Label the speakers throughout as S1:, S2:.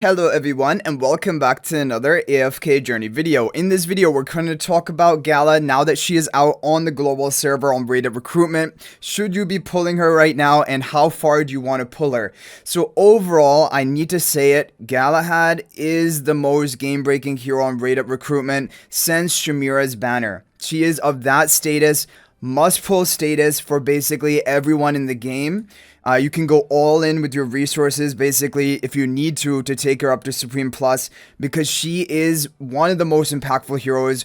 S1: Hello everyone and welcome back to another AFK journey video. In this video we're going to talk about Gala now that she is out on the global server on rated recruitment. Should you be pulling her right now and how far do you want to pull her? So overall I need to say it, Galahad is the most game breaking hero on rated recruitment since Shemira's banner. She is of that status, must pull status for basically everyone in the game. You can go all in with your resources basically if you need to take her up to Supreme Plus because she is one of the most impactful heroes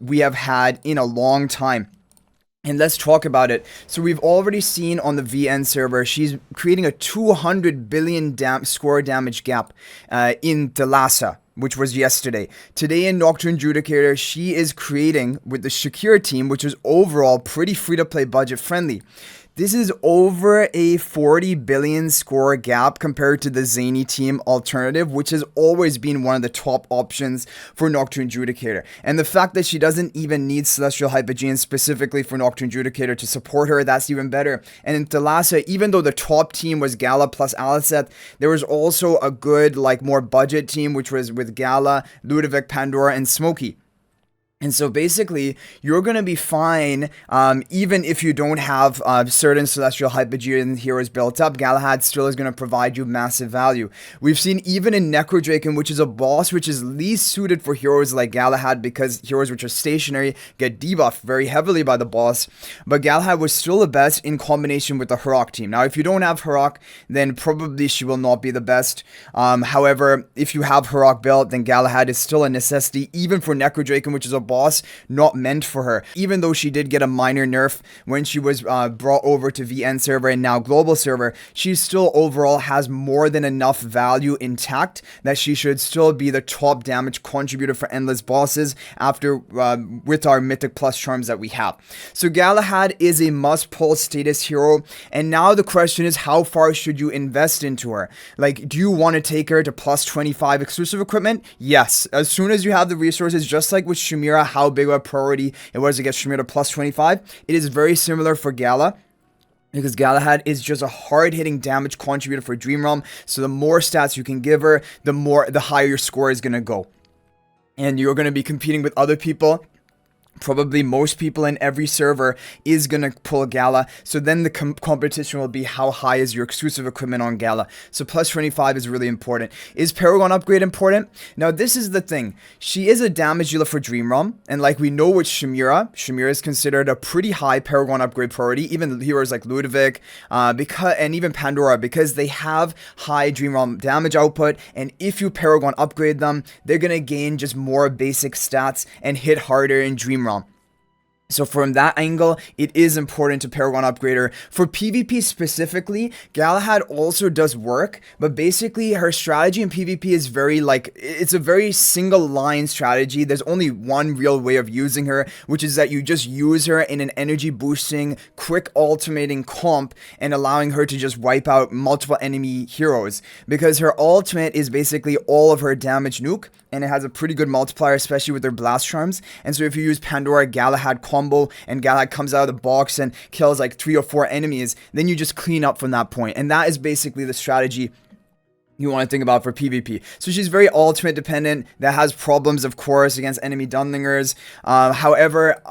S1: we have had in a long time. And let's talk about it. So we've already seen on the VN server, she's creating a 200 billion score damage gap in Thalassa, which was yesterday. Today in Nocturne Judicator, she is creating with the Shakira team, which is overall pretty free-to-play budget friendly. This is over a 40 billion score gap compared to the Zany team alternative, which has always been one of the top options for Nocturne Judicator. And the fact that she doesn't even need Celestial Hypogean specifically for Nocturne Judicator to support her, that's even better. And in Thalassa, even though the top team was Gala plus Alicet, there was also a good, more budget team, which was with Gala, Ludovic, Pandora, and Smokey. And so basically, you're going to be fine even if you don't have certain Celestial Hypogean heroes built up. Galahad still is going to provide you massive value. We've seen even in Necrodraken, which is a boss which is least suited for heroes like Galahad because heroes which are stationary get debuffed very heavily by the boss. But Galahad was still the best in combination with the Harok team. Now, if you don't have Harok, then probably she will not be the best. However, if you have Harok built, then Galahad is still a necessity even for Necrodraken, which is a boss not meant for her. Even though she did get a minor nerf when she was brought over to VN server and now global server, she still overall has more than enough value intact that she should still be the top damage contributor for endless bosses after with our mythic plus charms that we have. So Galahad is a must pull status hero, and now the question is, how far should you invest into her? Do you want to take her to plus 25 exclusive equipment? Yes, as soon as you have the resources, just like with Shemira, how big of a priority it was to get Shemira to plus 25. It is very similar for Gala, because Galahad is just a hard-hitting damage contributor for Dream Realm. So the more stats you can give her, the higher your score is going to go. And you're going to be competing with other people. Probably most people in every server is going to pull Gala. So then the competition will be how high is your exclusive equipment on Gala. So plus 25 is really important. Is Paragon upgrade important? Now this is the thing. She is a damage dealer for Dream Realm. And like we know with Shemira is considered a pretty high Paragon upgrade priority. Even heroes like Ludovic and even Pandora, because they have high Dream Realm damage output. And if you Paragon upgrade them, they're going to gain just more basic stats and hit harder in Dream Realm. So from that angle, it is important to Paragon upgrade her. For PvP specifically, Galahad also does work, but basically her strategy in PvP is very it's a very single line strategy. There's only one real way of using her, which is that you just use her in an energy boosting, quick ultimating comp and allowing her to just wipe out multiple enemy heroes. Because her ultimate is basically all of her damage nuke, and it has a pretty good multiplier, especially with their blast charms. And so if you use Pandora Galahad combo and Galahad comes out of the box and kills 3 or 4 enemies, then you just clean up from that point. And that is basically the strategy you want to think about for PvP. So she's very ultimate dependent. That has problems, of course, against enemy Dunlingers. However,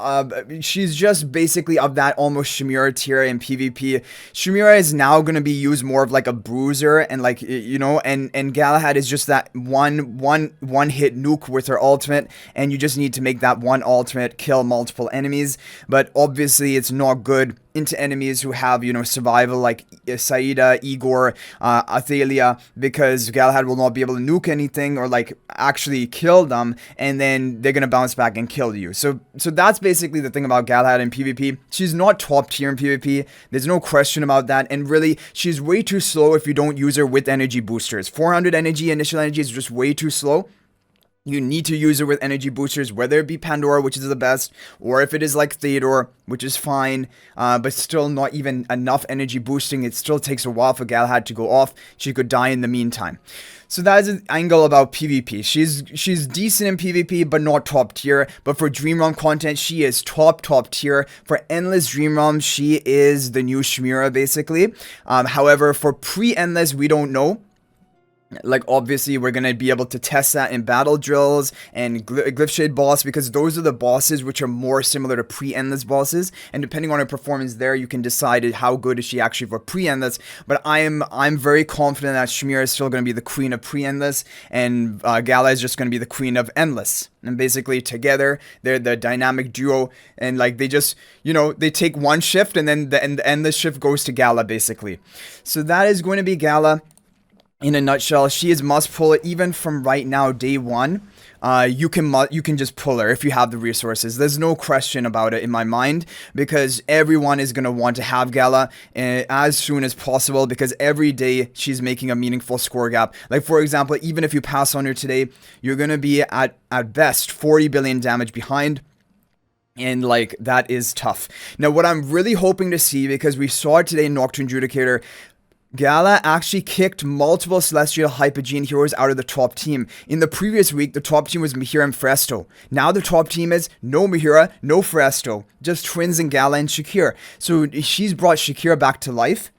S1: she's just basically of that almost Shemira tier in PvP. Shemira is now going to be used more of a bruiser and and Galahad is just that one hit nuke with her ultimate, and you just need to make that one ultimate kill multiple enemies. But obviously it's not good into enemies who have, survival like Saida, Igor, Athalia, because Galahad will not be able to nuke anything or actually kill them, and then they're gonna bounce back and kill you. So that's basically the thing about Galahad in PvP. She's not top tier in PvP. There's no question about that, and really, she's way too slow if you don't use her with energy boosters. 400 energy, initial energy is just way too slow. You need to use it with energy boosters, whether it be Pandora, which is the best, or if it is like Theodore, which is fine, but still not even enough energy boosting. It still takes a while for Galahad to go off. She could die in the meantime. So that is an angle about PvP. She's decent in PvP, but not top tier. But for Dream Realm content, she is top tier. For Endless Dream Realm, she is the new Shemira, basically. However, for pre-Endless, we don't know. Like, obviously we're gonna be able to test that in battle drills and glyph shade boss, because those are the bosses which are more similar to pre-endless bosses, and depending on her performance there, you can decide how good is she actually for pre-endless. But I'm very confident that Shemira is still gonna be the queen of pre-endless, and Gala is just gonna be the queen of endless. And basically together they're the dynamic duo, and like they just, they take one shift, and then the endless shift goes to Gala basically. So that is going to be Gala. In a nutshell, she is must pull it even from right now, day one. You can just pull her if you have the resources. There's no question about it in my mind, because everyone is gonna want to have Gala as soon as possible, because every day she's making a meaningful score gap. Like, for example, even if you pass on her today, you're gonna be at best 40 billion damage behind. And like, that is tough. Now, what I'm really hoping to see, because we saw it today in Nocturne Judicator, Gala actually kicked multiple Celestial Hypogene heroes out of the top team. In the previous week, the top team was Mehira and Fresto. Now the top team is no Mehira, no Fresto. Just twins and Gala and Shakir. So she's brought Shakira back to life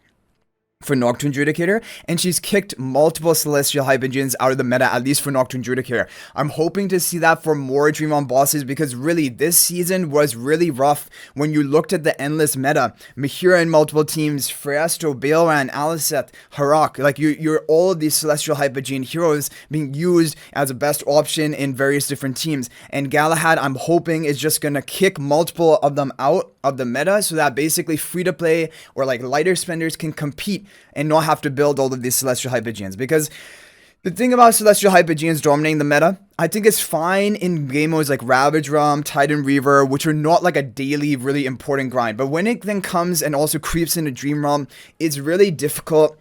S1: for Nocturne Judicator, and she's kicked multiple Celestial Hypogenes out of the meta, at least for Nocturne Judicator. I'm hoping to see that for more Dream On bosses, because really, this season was really rough when you looked at the endless meta. Mehira in multiple teams, Fresto, Baelran, Aliceth, Harak, like you're all of these Celestial Hypogene heroes being used as a best option in various different teams, and Galahad, I'm hoping, is just gonna kick multiple of them out of the meta, so that basically free-to-play or like lighter spenders can compete and not have to build all of these Celestial Hypogenes. Because the thing about Celestial Hypogenes dominating the meta, I think it's fine in game modes like Ravage Realm, Titan Reaver, which are not like a daily really important grind. But when it then comes and also creeps into Dream Realm, it's really difficult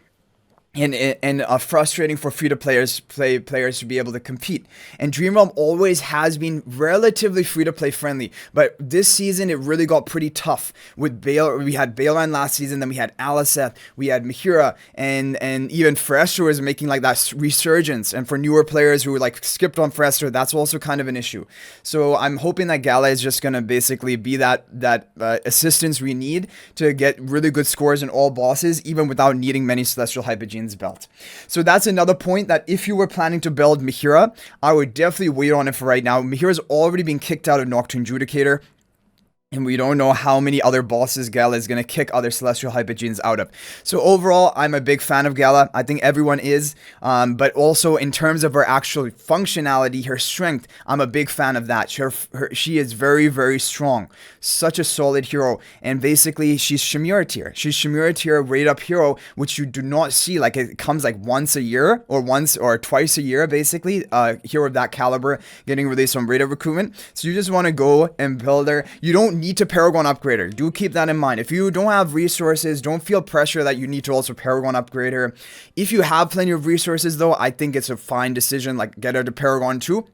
S1: and frustrating for free-to-players to be able to compete. And Dream Realm always has been relatively free-to-play friendly, but this season it really got pretty tough. With we had Baelran last season, then we had Aliceth, we had Mehira, and even Fresto is making like that resurgence. And for newer players who like skipped on Fresto, that's also kind of an issue. So I'm hoping that Gala is just gonna basically be that assistance we need to get really good scores in all bosses, even without needing many Celestial Hypogenes belt. So that's another point, that if you were planning to build Mehira, I would definitely wait on it for right now. Mehira's already been kicked out of Nocturne Judicator, and we don't know how many other bosses Gala is going to kick other Celestial Hypogenes out of. So overall, I'm a big fan of Gala. I think everyone is. But also in terms of her actual functionality, her strength, I'm a big fan of that. She is very, very strong. Such a solid hero. And basically, she's Shemira Tier. She's Shemira Tier rate up hero, which you do not see. Like, it comes like once a year or once or twice a year, basically. Hero of that caliber getting released on rate up recruitment. So you just want to go and build her. You don't need to Paragon upgrade her. Do keep that in mind. If you don't have resources, don't feel pressure that you need to also Paragon upgrade her. If you have plenty of resources though, I think it's a fine decision, like get her to Paragon 2.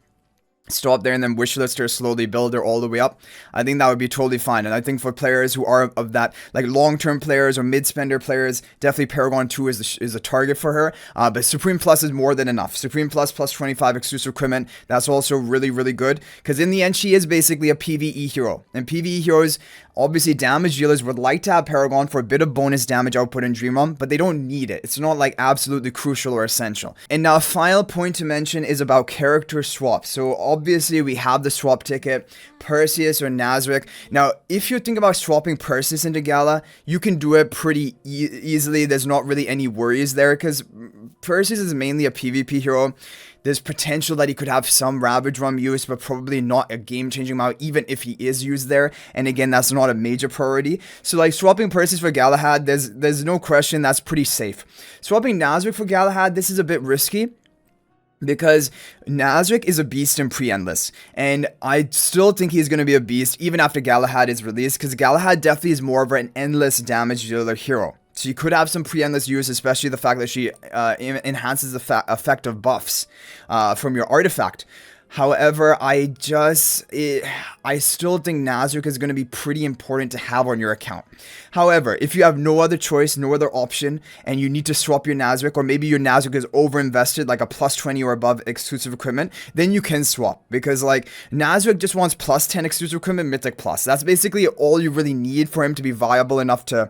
S1: Stop there and then wishlist her, slowly build her all the way up. I think that would be totally fine. And I think for players who are of that, like long-term players or mid-spender players, definitely Paragon 2 is a target for her. But Supreme Plus is more than enough. Supreme Plus plus 25 exclusive equipment, that's also really, really good. Because in the end, she is basically a PvE hero. And PvE heroes, obviously damage dealers would like to have Paragon for a bit of bonus damage output in Dream Realm, but they don't need it. It's not like absolutely crucial or essential. And now a final point to mention is about character swap. So obviously we have the swap ticket, Perseus or Nazarick. Now, if you think about swapping Perseus into Gala, you can do it pretty easily. There's not really any worries there, because Perseus is mainly a PvP hero. There's potential that he could have some Ravage Realm use, but probably not a game-changing amount, even if he is used there. And again, that's not a major priority. So like swapping Perseus for Galahad, there's no question that's pretty safe. Swapping Nazarick for Galahad, this is a bit risky, because Nazarick is a beast in pre-endless, and I still think he's going to be a beast even after Galahad is released, because Galahad definitely is more of an endless damage dealer hero. So you could have some pre-endless use, especially the fact that she enhances the effect of buffs from your artifact. However, I still think Nazarick is going to be pretty important to have on your account. However, if you have no other choice, no other option, and you need to swap your Nazarick, or maybe your Nazarick is over-invested, like a plus 20 or above exclusive equipment, then you can swap. Because like, Nazarick just wants plus 10 exclusive equipment, Mythic plus. That's basically all you really need for him to be viable enough to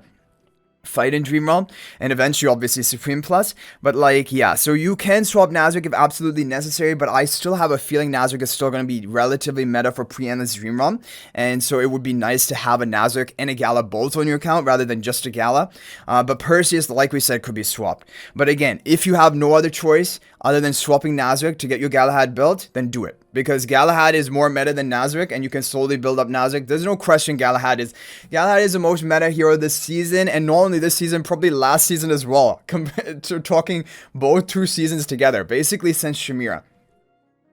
S1: fight in Dream Realm, and eventually obviously Supreme Plus. But like, yeah, so you can swap Nazarick if absolutely necessary, but I still have a feeling Nazarick is still going to be relatively meta for pre-endless Dream Realm, and so it would be nice to have a Nazarick and a Gala both on your account rather than just a Gala. But Perseus, like we said, could be swapped. But again, if you have no other choice other than swapping Nazarick to get your Galahad built, then do it. Because Galahad is more meta than Nazarick, and you can slowly build up Nazarick. There's no question Galahad is the most meta hero this season, and not only this season, probably last season as well. Compared to talking both 2 seasons together, basically since Shemira.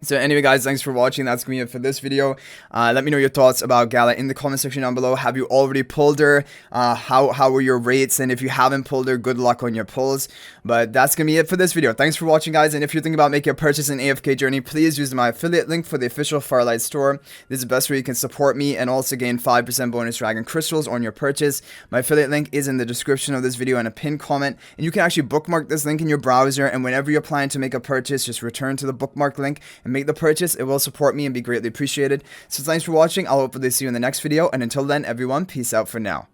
S1: So anyway guys, thanks for watching. That's going to be it for this video. Let me know your thoughts about Gala in the comment section down below. Have you already pulled her? How were your rates? And if you haven't pulled her, good luck on your pulls. But that's going to be it for this video. Thanks for watching guys. And if you're thinking about making a purchase in AFK Journey, please use my affiliate link for the official Farlight store. This is the best way you can support me and also gain 5% bonus Dragon Crystals on your purchase. My affiliate link is in the description of this video and a pinned comment. And you can actually bookmark this link in your browser. And whenever you're planning to make a purchase, just return to the bookmarked link and make the purchase. It will support me and be greatly appreciated. So thanks for watching. I'll hopefully see you in the next video, and until then everyone, peace out for now.